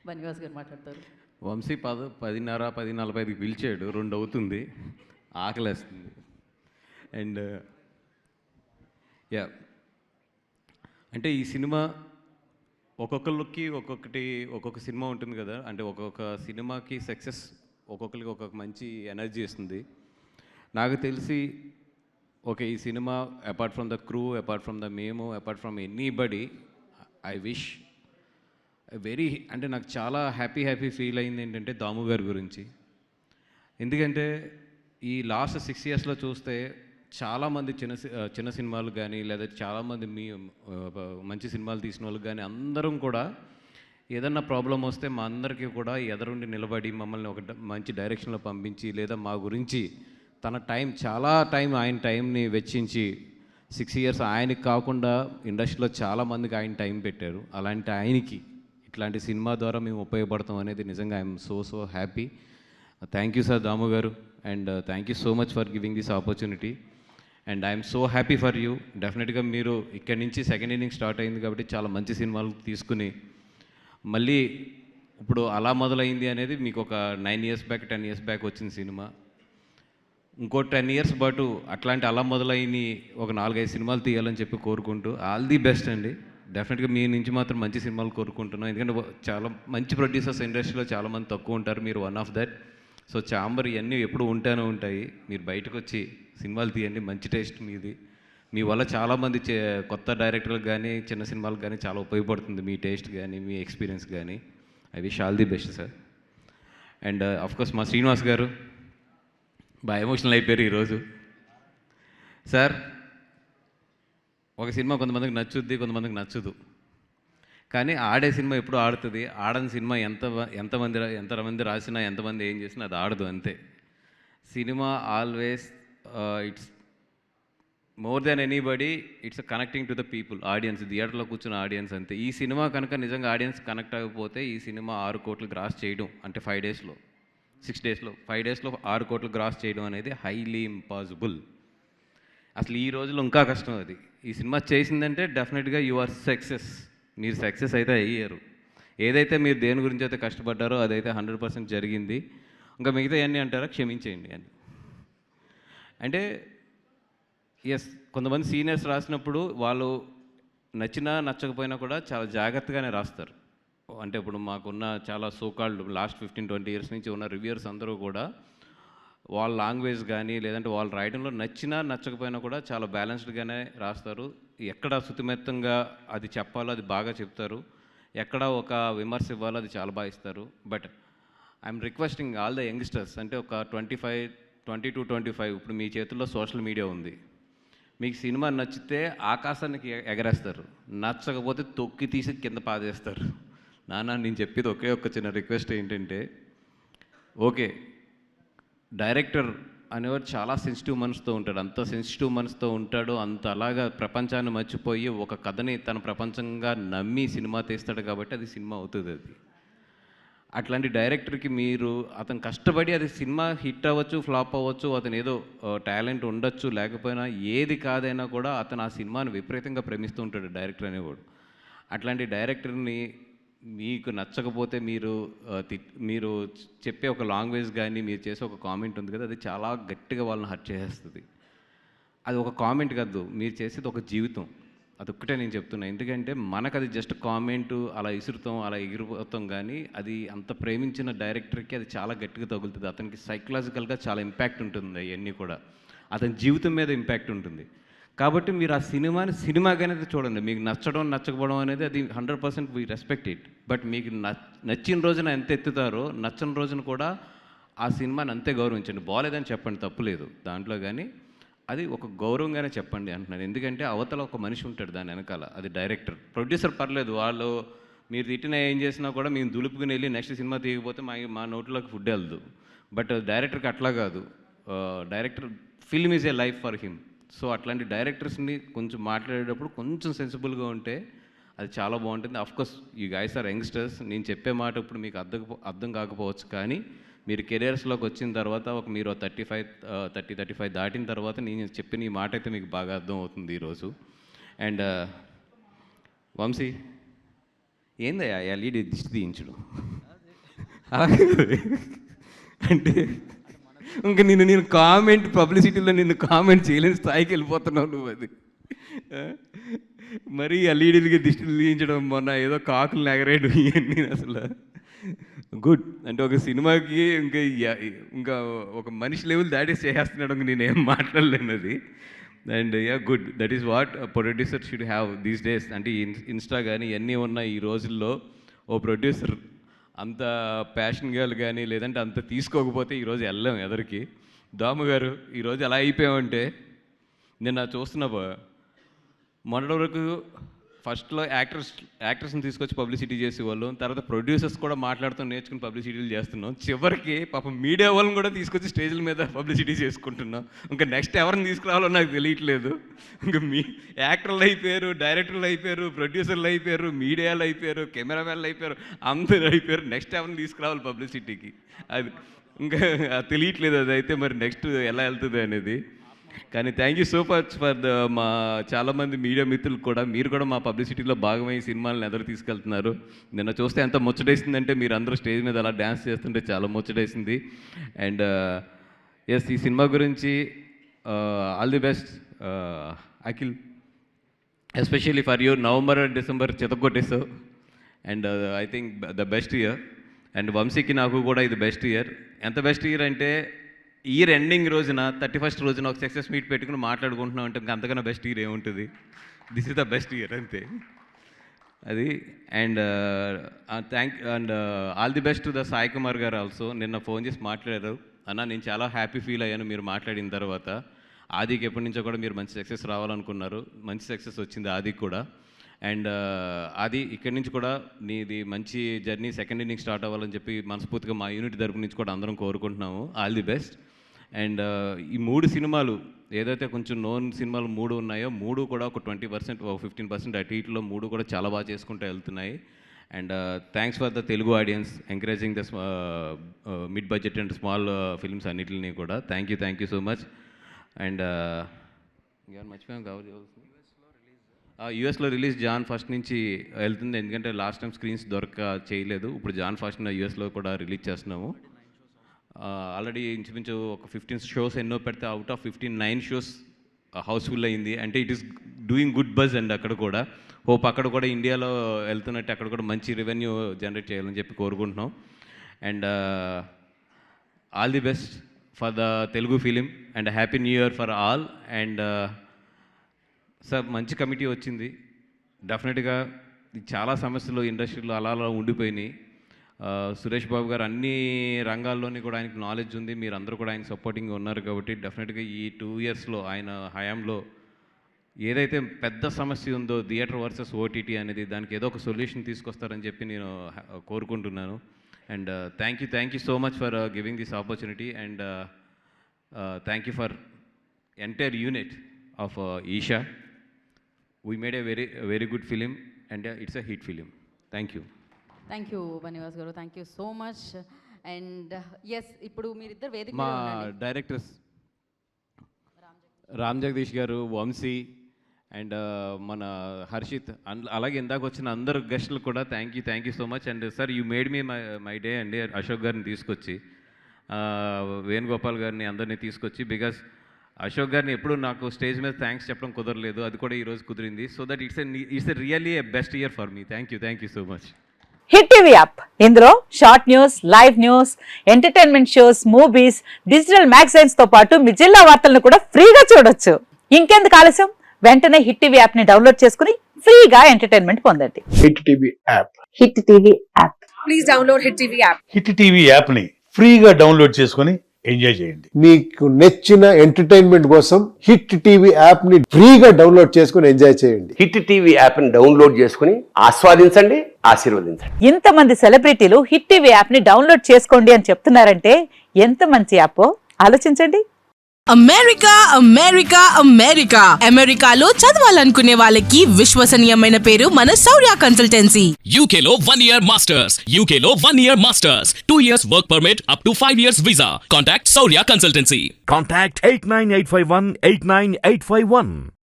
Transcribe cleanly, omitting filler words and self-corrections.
బన్నివాస్ గారు మాట్లాడతారు. వంశీ 10:30 10:45కి పిలిచాడు, 2 అవుతుంది, ఆకలేస్తుంది. అండ్ యా, అంటే ఈ సినిమా ఒక్కొక్కరికి ఒక్కొక్క సినిమా ఉంటుంది కదా, అంటే ఒక్కొక్క సినిమాకి సక్సెస్ ఒక్కొక్కరికి ఒక్కొక్క మంచి ఎనర్జీ ఇస్తుంది. నాకు తెలిసి ఓకే, ఈ cinema apart from the crew, apart from the మేము, apart from anybody, I wish very, అంటే నాకు చాలా హ్యాపీ ఫీల్ అయింది ఏంటంటే దాము గారి గురించి. ఎందుకంటే ఈ లాస్ట్ 6 ఇయర్స్లో చూస్తే చాలామంది చిన్న సినిమాలు కానీ, లేదా చాలామంది మంచి సినిమాలు తీసిన వాళ్ళకి కానీ అందరం కూడా ఏదన్నా ప్రాబ్లం వస్తే మా అందరికీ కూడా ఎదురుండి నిలబడి మమ్మల్ని ఒక మంచి డైరెక్షన్లో పంపించి, లేదా మా గురించి తన చాలా టైం ఆయన టైంని వెచ్చించి 6 ఇయర్స్ ఆయనకి కాకుండా ఇండస్ట్రీలో చాలామందికి ఆయన టైం పెట్టారు. అలాంటి ఆయనకి ఇట్లాంటి సినిమా ద్వారా మేము ఉపయోగపడతాం అనేది నిజంగా I'm so happy. Thank you sir Damu garu, and thank you so much for giving this opportunity. And I'm so happy for you. డెఫినెట్గా మీరు ఇక్కడి నుంచి సెకండ్ ఇన్నింగ్ స్టార్ట్ అయింది కాబట్టి చాలా మంచి సినిమాలు తీసుకుని మళ్ళీ ఇప్పుడు అలా మొదలైంది అనేది మీకు ఒక 9 ఇయర్స్ బ్యాక్ 10 ఇయర్స్ బ్యాక్ వచ్చిన సినిమా. ఇంకో 10 ఇయర్స్ పాటు అట్లాంటి అలా మొదలైన ఒక 4-5 సినిమాలు తీయాలని చెప్పి కోరుకుంటూ ఆల్ ది బెస్ట్ అండి. డెఫినెట్గా మీ నుంచి మాత్రం మంచి సినిమాలు కోరుకుంటున్నాం. ఎందుకంటే చాలా మంచి ప్రొడ్యూసర్స్ ఇండస్ట్రీలో చాలామంది తక్కువ ఉంటారు, మీరు one of that. So chamber ఇవన్నీ ఎప్పుడు ఉంటూనే ఉంటాయి. మీరు బయటకు వచ్చి సినిమాలు తీయండి, మంచి టేస్ట్ మీది. మీ వల్ల చాలామంది కొత్త డైరెక్టర్లకు కానీ చిన్న సినిమాలకు కానీ చాలా ఉపయోగపడుతుంది మీ టేస్ట్ కానీ మీ ఎక్స్పీరియన్స్ కానీ. I wish all the best sir. And of course మా శ్రీనివాస్ గారు బాగా ఎమోషనల్ అయిపోయారు ఈరోజు. సార్, ఒక సినిమా కొంతమందికి నచ్చుద్ది, కొంతమందికి నచ్చదు. కానీ ఆడే సినిమా ఎప్పుడు ఆడుతుంది, ఆడని సినిమా ఎంతమంది రాసినా ఎంతమంది ఏం చేసినా అది ఆడదు, అంతే. Cinema always it's more than anybody, it's connecting to the people, audience, థియేటర్లో కూర్చున్న ఆడియన్స్, అంతే. ఈ సినిమా కనుక నిజంగా ఆడియన్స్ కనెక్ట్ అవ్వకపోతే ఈ సినిమా 6 కోట్లు గ్రాస్ చేయడం అంటే 5 డేస్లో 5 డేస్లో 6 కోట్లు గ్రాస్ చేయడం అనేది హైలీ ఇంపాసిబుల్. అసలు ఈ రోజుల్లో ఇంకా కష్టం అది. ఈ సినిమా చేసిందంటే డెఫినెట్గా యు ఆర్ సక్సెస్. మీరు సక్సెస్ అయితే అయ్యారు. ఏదైతే మీరు దేని గురించి అయితే కష్టపడ్డారో అదైతే 100% జరిగింది. ఇంకా మిగతా అన్నీ అంటారా, క్షమించేయండి అని. అంటే ఎస్, కొంతమంది సీనియర్స్ రాసినప్పుడు వాళ్ళు నచ్చినా నచ్చకపోయినా కూడా చాలా జాగ్రత్తగానే రాస్తారు. అంటే ఇప్పుడు మాకున్న చాలా సోకాల్డ్ లాస్ట్ 15-20 ఇయర్స్ నుంచి ఉన్న రివ్యూయర్స్ అందరూ కూడా వాళ్ళ లాంగ్వేజ్ కానీ లేదంటే వాళ్ళు రాయడంలో నచ్చినా నచ్చకపోయినా కూడా చాలా బ్యాలెన్స్డ్గానే రాస్తారు. ఎక్కడ శుతిమెత్తంగా అది చెప్పాలో అది బాగా చెప్తారు, ఎక్కడ ఒక విమర్శ ఇవ్వాలో అది చాలా బాగా ఇస్తారు. But I'm requesting all the youngsters, అంటే ఒక 20-25 ఇప్పుడు మీ చేతుల్లో సోషల్ మీడియా ఉంది. మీకు సినిమా నచ్చితే ఆకాశానికి ఎగరేస్తారు, నచ్చకపోతే తొక్కి తీసి కింద పాదేస్తారు. నేను చెప్పేది ఒకే ఒక్క చిన్న రిక్వెస్ట్ ఏంటంటే, ఓకే, డైరెక్టర్ అనేవాడు చాలా సెన్సిటివ్ మనసుతో ఉంటాడు. అంత సెన్సిటివ్ మనసుతో ఉంటాడు, అంత అలాగా ప్రపంచాన్ని మర్చిపోయి ఒక కథని తన ప్రపంచంగా నమ్మి సినిమా తీస్తాడు కాబట్టి అది సినిమా అవుతుంది. అది అట్లాంటి డైరెక్టర్కి మీరు అతను కష్టపడి అది సినిమా హిట్ అవ్వచ్చు, ఫ్లాప్ అవ్వచ్చు, అతను ఏదో టాలెంట్ ఉండొచ్చు, లేకపోయినా ఏది కాదైనా కూడా అతను ఆ సినిమాని విపరీతంగా ప్రేమిస్తూ ఉంటాడు డైరెక్టర్ అనేవాడు. అట్లాంటి డైరెక్టర్ని మీకు నచ్చకపోతే మీరు చెప్పే ఒక లాంగ్వేజ్ కానీ మీరు చేసే ఒక కామెంట్ ఉంది కదా, అది చాలా గట్టిగా వాళ్ళని హర్ట్ చేసేస్తుంది. అది ఒక కామెంట్ కాదు, మీరు చేసేది ఒక జీవితం. అదొక్కటే నేను చెప్తున్నా. ఎందుకంటే మనకు అది జస్ట్ కామెంటు, అలా ఇసురుతాం, అలా ఎగిరిపోతాం, కానీ అది అంత ప్రేమించిన డైరెక్టర్కి అది చాలా గట్టిగా తగులుతుంది. అతనికి సైకలాజికల్గా చాలా ఇంపాక్ట్ ఉంటుంది. అవన్నీ కూడా అతని జీవితం మీద ఇంపాక్ట్ ఉంటుంది. కాబట్టి మీరు ఆ సినిమాని సినిమాగానే చూడండి. మీకు నచ్చడం నచ్చకపోవడం అనేది అది 100% వీ రెస్పెక్ట్ ఇట్. బట్ మీకు నచ్చిన రోజున ఎంత ఎత్తుతారో నచ్చని రోజున కూడా ఆ సినిమాని అంతే గౌరవించండి. బాగాలేదని చెప్పండి, తప్పులేదు దాంట్లో, కానీ అది ఒక గౌరవంగానే చెప్పండి అంటున్నాను. ఎందుకంటే అవతల ఒక మనిషి ఉంటాడు దాని వెనకాల, అది డైరెక్టర్. ప్రొడ్యూసర్ పర్లేదు, వాళ్ళు మీరు తిట్టిన ఏం చేసినా కూడా మేము దులుపుకుని వెళ్ళి నెక్స్ట్ సినిమా తీయకపోతే మా నోట్లోకి ఫుడ్ వెళ్దు. బట్ డైరెక్టర్కి అట్లా కాదు. Director film is a life for him. So అట్లాంటి డైరెక్టర్స్ని కొంచెం మాట్లాడేటప్పుడు కొంచెం సెన్సిబుల్గా ఉంటే అది చాలా బాగుంటుంది. Of course you guys are youngsters. నేను చెప్పే మాట ఇప్పుడు మీకు అర్థం కాకపోవచ్చు, కానీ మీరు కెరియర్స్లోకి వచ్చిన తర్వాత మీరు 35 దాటిన తర్వాత నేను చెప్పిన ఈ మాట అయితే మీకు బాగా అర్థం అవుతుంది ఈరోజు. అండ్ వంశీ, ఏందయ్యా లీడ్ దిష్టి తీయించుడు? అంటే ఇంకా నేను కామెంట్ పబ్లిసిటీలో నిన్ను కామెంట్ చేయలేని స్థాయికి వెళ్ళిపోతున్నావు నువ్వు. అది మరీ ఎల్ఈడీలకి దిష్టిలు తీయించడం, మొన్న ఏదో కాకులు ఎగరేయడం, ఇవన్నీ అసలు గుడ్. అంటే ఒక సినిమాకి ఇంకా ఒక మనిషి లెవెల్ దాటేసి చేసేస్తున్నాడు, నేనేం మాట్లాడలేను అది. And good, that is what producer should have these days. అంటే ఇన్స్టా కానీ ఇవన్నీ ఉన్న ఈ రోజుల్లో ఓ ప్రొడ్యూసర్ అంత ప్యాషన్ గర్ల్ కానీ లేదంటే అంత తీసుకోకపోతే ఈరోజు వెళ్ళాం ఎదరికి. దాము గారు ఈరోజు ఎలా అయిపోయామంటే, నేను చూస్తున్నా మొన్నటి వరకు ఫస్ట్లో యాక్టర్స్ని తీసుకొచ్చి పబ్లిసిటీ చేసేవాళ్ళు, తర్వాత ప్రొడ్యూసర్స్ కూడా మాట్లాడుతూ నేర్చుకుని పబ్లిసిటీలు చేస్తున్నాం. చివరికి పాపం మీడియా వాళ్ళని కూడా తీసుకొచ్చి స్టేజ్ల మీద పబ్లిసిటీ చేసుకుంటున్నాం. ఇంకా నెక్స్ట్ ఎవరిని తీసుకురావాలో నాకు తెలియట్లేదు. ఇంకా యాక్టర్లు అయిపోయారు, డైరెక్టర్లు అయిపోయారు, ప్రొడ్యూసర్లు అయిపోయారు, మీడియాలు అయిపోయారు, కెమెరామెన్లు అయిపోయారు, అందరూ అయిపోయారు. నెక్స్ట్ ఎవరిని తీసుకురావాలి పబ్లిసిటీకి, అది ఇంకా తెలియట్లేదు. అది అయితే మరి నెక్స్ట్ ఎలా వెళ్తుంది అనేది. కానీ thank you so much for మా చాలామంది మీడియా మిత్రులు కూడా, మీరు కూడా మా పబ్లిసిటీలో భాగమై సినిమాలను ఎదురు తీసుకెళ్తున్నారు. నిన్న చూస్తే ఎంత ముచ్చటేసిందంటే, మీరు అందరూ స్టేజ్ మీద అలా డ్యాన్స్ చేస్తుంటే చాలా ముచ్చటేసింది. అండ్ ఎస్, ఈ సినిమా గురించి all the best Akhil, especially for you. November and December చితకొట్టేసావు. And I think the best year. And వంశీకి నాకు కూడా ఇది బెస్ట్ ఇయర్. ఎంత బెస్ట్ ఇయర్ అంటే, ఇయర్ ఎండింగ్ రోజున 31st రోజున ఒక సక్సెస్ మీట్ పెట్టుకుని మాట్లాడుకుంటున్నాం అంటే ఇంకా అంతకన్నా బెస్ట్ ఇయర్ ఏముంటుంది. This is the best year అంతే అది. And and all the best to the Sai Kumar గారు ఆల్సో. నిన్న ఫోన్ చేసి మాట్లాడారు, అన్న నేను చాలా హ్యాపీ ఫీల్ అయ్యాను మీరు మాట్లాడిన తర్వాత. ఆదికి ఎప్పటి నుంచో కూడా మీరు మంచి సక్సెస్ రావాలనుకున్నారు, మంచి సక్సెస్ వచ్చింది ఆదికి కూడా. అండ్ అది ఇక్కడి నుంచి కూడా నీది మంచి జర్నీ సెకండ్ ఇన్నింగ్ స్టార్ట్ అవ్వాలని చెప్పి మనస్ఫూర్తిగా మా యూనిట్ తరపు నుంచి కూడా అందరం కోరుకుంటున్నాము. All the best. అండ్ ఈ 3 సినిమాలు ఏదైతే కొంచెం నోన్ సినిమాలు 3 ఉన్నాయో, 3 కూడా ఒక 20% 15% అటు ఇటులో 3 కూడా చాలా బాగా చేసుకుంటూ వెళ్తున్నాయి. And thanks for the Telugu audience encouraging the mid budget and small films అన్నిటిని కూడా. Thank you so much. And మర్చిపోయాం కావాలి, యూఎస్లో రిలీజ్ జాన్ 1 నుంచి వెళ్తుంది. ఎందుకంటే లాస్ట్ టైం స్క్రీన్స్ చేయలేదు. ఇప్పుడు జాన్ 1 యూఎస్లో కూడా రిలీజ్ చేస్తున్నాము. ఆల్రెడీ ఇంచుమించు ఒక 15 షోస్ ఎన్నో పెడితే అవుట్ ఆఫ్ 15 9 షోస్ హౌస్ఫుల్ అయింది. అంటే it is doing good buzz. And అక్కడ కూడా హోప్ అక్కడ కూడా ఇండియాలో వెళ్తున్నట్టు అక్కడ కూడా మంచి రెవెన్యూ జనరేట్ చేయాలని చెప్పి కోరుకుంటున్నాం. And all the best for the Telugu film and happy new year for all. And sir మంచి కమిటీ వచ్చింది. డెఫినెట్గా చాలా సమస్యలు ఇండస్ట్రీలో అలా ఉండిపోయినాయి. సురేష్ బాబు గారు అన్ని రంగాల్లోని కూడా ఆయనకు నాలెడ్జ్ ఉంది, మీరు అందరూ కూడా ఆయన సపోర్టింగ్గా ఉన్నారు. కాబట్టి డెఫినెట్గా ఈ 2 ఇయర్స్లో ఆయన హయాంలో ఏదైతే పెద్ద సమస్య ఉందో థియేటర్ వర్సెస్ ఓటీటీ అనేది, దానికి ఏదో ఒక సొల్యూషన్ తీసుకొస్తారని చెప్పి నేను కోరుకుంటున్నాను. And thank you so much for giving this opportunity. And thank you for entire unit of Isha. We made a very good film and it's a hit film. Thank you. Thank you Banivas garu, thank you so much. And yes, ఇప్పుడు మీరిద్దరు వేదిక మా directors Ram Jagadish గారు, Vamsi and మన హర్షిత్, అలాగే ఇందాక వచ్చిన అందరు గెస్టులు కూడా thank you so much. And sir you made me my day అండి. అశోక్ గారిని తీసుకొచ్చి, వేణుగోపాల్ గారిని అందరినీ తీసుకొచ్చి, బికాస్ అశోక్ గారిని ఎప్పుడు నాకు స్టేజ్ మీద థ్యాంక్స్ చెప్పడం కుదరలేదు, అది కూడా ఈరోజు కుదిరింది. So that it's really a best year for me. Thank you so much. Hit TV app, ఇందులో short news, live news, entertainment shows, movies, digital magazines తో పాటు మీ జిల్లా వార్తలను కూడా ఫ్రీగా చూడొచ్చు. ఇంకెందుకు ఆలస్యం, వెంటనే హిట్ టీవీ యాప్ ని డౌన్లోడ్ చేసుకుని ఫ్రీగా ఎంటర్టైన్మెంట్ పొందండి. Hit TV app, hit TV app, please download hit TV app. Hit TV app ని ఫ్రీగా డౌన్లోడ్ చేసుకుని ఎంజాయ్ చేయండి. మీకు నచ్చిన ఎంటర్టైన్మెంట్ కోసం హిట్ టీవీ యాప్ ని ఫ్రీగా డౌన్లోడ్ చేసుకుని ఎంజాయ్ చేయండి. హిట్ టీవీ యాప్ ని డౌన్లోడ్ చేసుకుని ఆస్వాదించండి, ఆశీర్వదించండి. ఇంతమంది సెలబ్రిటీలు హిట్ టీవీ యాప్ ని డౌన్లోడ్ చేసుకోండి అని చెప్తున్నారంటే ఎంత మంచి యాప్ ఆలోచించండి. అమెరికా అమెరికాలో చదవాలనుకునే వాళ్ళకి విశ్వసనీయమైన పేరు మన శౌర్య కన్సల్టెన్సీ. UK లో 1 year masters, UK లో 1 year masters, 2 years work permit up to 5 years visa. Contact Saurya Consultancy. Contact 89851 89851.